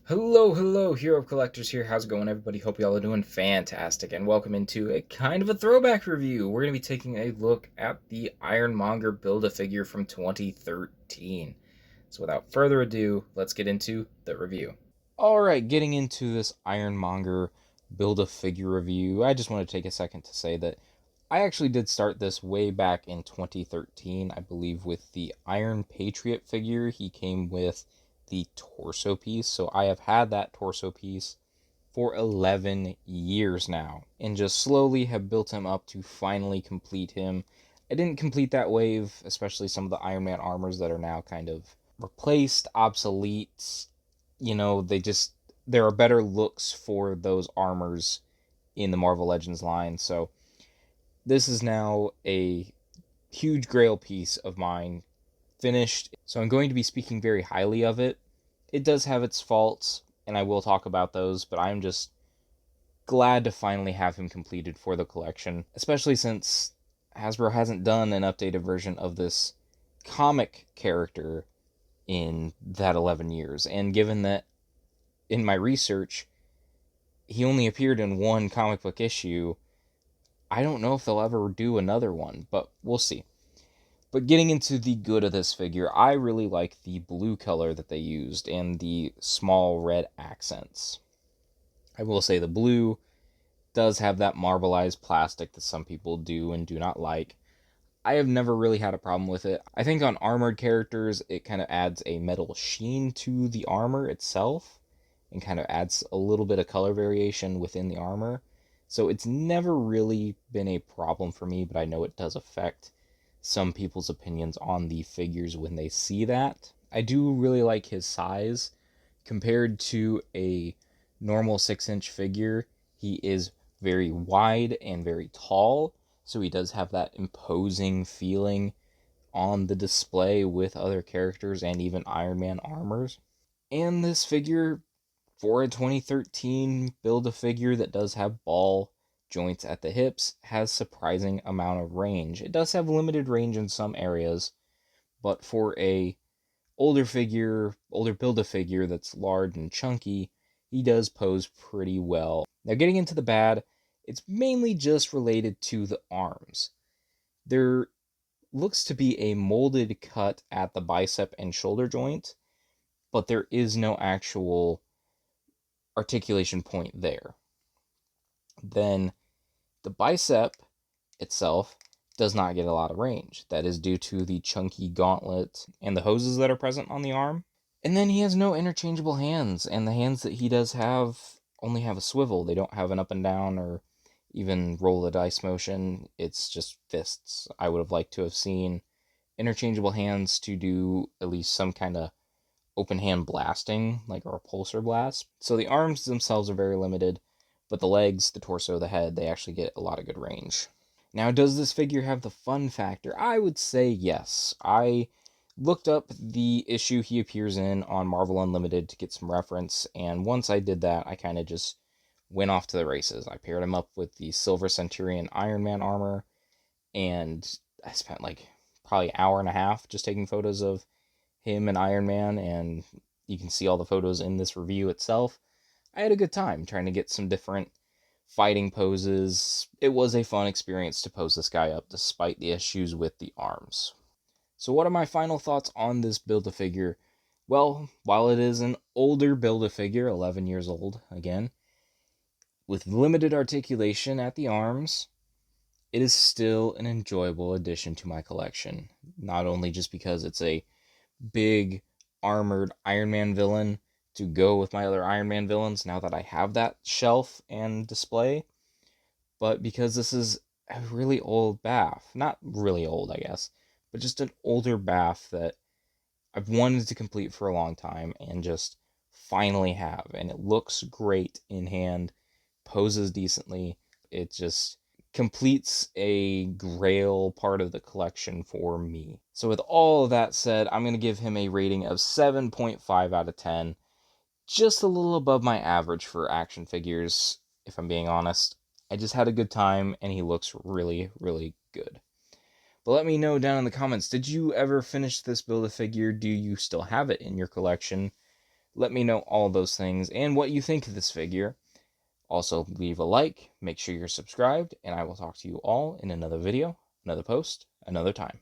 Hello, Hero of Collectors here. How's it going, everybody? Hope y'all are doing fantastic, and welcome into a kind of a throwback review. We're going to be taking a look at the Monger Build-A-Figure from 2013. So without further ado, let's get into the review. Alright, getting into this Monger Build-A-Figure review, I just want to take a second to say that I actually did start this way back in 2013, I believe, with the Iron Patriot figure. He came with the torso piece, so I have had that torso piece for 11 years now, and just slowly have built him up to finally complete him. I didn't complete that wave, especially some of the Iron Man armors that are now kind of replaced, obsolete. There are better looks for those armors in the Marvel Legends line, so this is now a huge grail piece of mine finished, so I'm going to be speaking very highly of it. It does have its faults, and I will talk about those, but I'm just glad to finally have him completed for the collection, especially since Hasbro hasn't done an updated version of this comic character in that 11 years. And given that in my research, he only appeared in one comic book issue, I don't know if they'll ever do another one, but we'll see. But getting into the good of this figure, I really like the blue color that they used and the small red accents. I will say the blue does have that marbleized plastic that some people do and do not like. I have never really had a problem with it. I think on armored characters, it kind of adds a metal sheen to the armor itself and kind of adds a little bit of color variation within the armor. So it's never really been a problem for me, but I know it does affect some people's opinions on the figures when they see that. I do really like his size. Compared to a normal 6-inch figure, he is very wide and very tall, so he does have that imposing feeling on the display with other characters and even Iron Man armors. And this figure, for a 2013 Build-A-Figure that does have ball joints at the hips, has surprising amount of range. It does have limited range in some areas, but for a older Build-A-Figure that's large and chunky, he does pose pretty well. Now, getting into the bad, it's mainly just related to the arms. There looks to be a molded cut at the bicep and shoulder joint, but there is no actual articulation point there. Then the bicep itself does not get a lot of range. That is due to the chunky gauntlet and the hoses that are present on the arm. And then he has no interchangeable hands, and the hands that he does have only have a swivel. They don't have an up and down or even roll the dice motion. It's just fists. I would have liked to have seen interchangeable hands to do at least some kind of open hand blasting, like a repulsor blast. So the arms themselves are very limited, but the legs, the torso, the head, they actually get a lot of good range. Now, does this figure have the fun factor? I would say yes. I looked up the issue he appears in on Marvel Unlimited to get some reference, and once I did that, I kind of just went off to the races. I paired him up with the Silver Centurion Iron Man armor, and I spent like probably an hour and a half just taking photos of him and Iron Man, and you can see all the photos in this review itself. I had a good time trying to get some different fighting poses. It was a fun experience to pose this guy up despite the issues with the arms. So what are my final thoughts on this Build-A-Figure? Well, while it is an older Build-A-Figure, 11 years old, again, with limited articulation at the arms, it is still an enjoyable addition to my collection. Not only just because it's a big, armored Iron Man villain to go with my other Iron Man villains now that I have that shelf and display, but because this is a really old BAF. Not really old, I guess, but just an older BAF that I've wanted to complete for a long time and just finally have. And it looks great in hand, poses decently. It just completes a grail part of the collection for me. So with all of that said, I'm going to give him a rating of 7.5 out of 10. Just a little above my average for action figures, if I'm being honest. I just had a good time, and he looks really, really good. But let me know down in the comments, did you ever finish this Build-A-Figure? Do you still have it in your collection? Let me know all those things and what you think of this figure. Also, leave a like, make sure you're subscribed, and I will talk to you all in another video, another post, another time.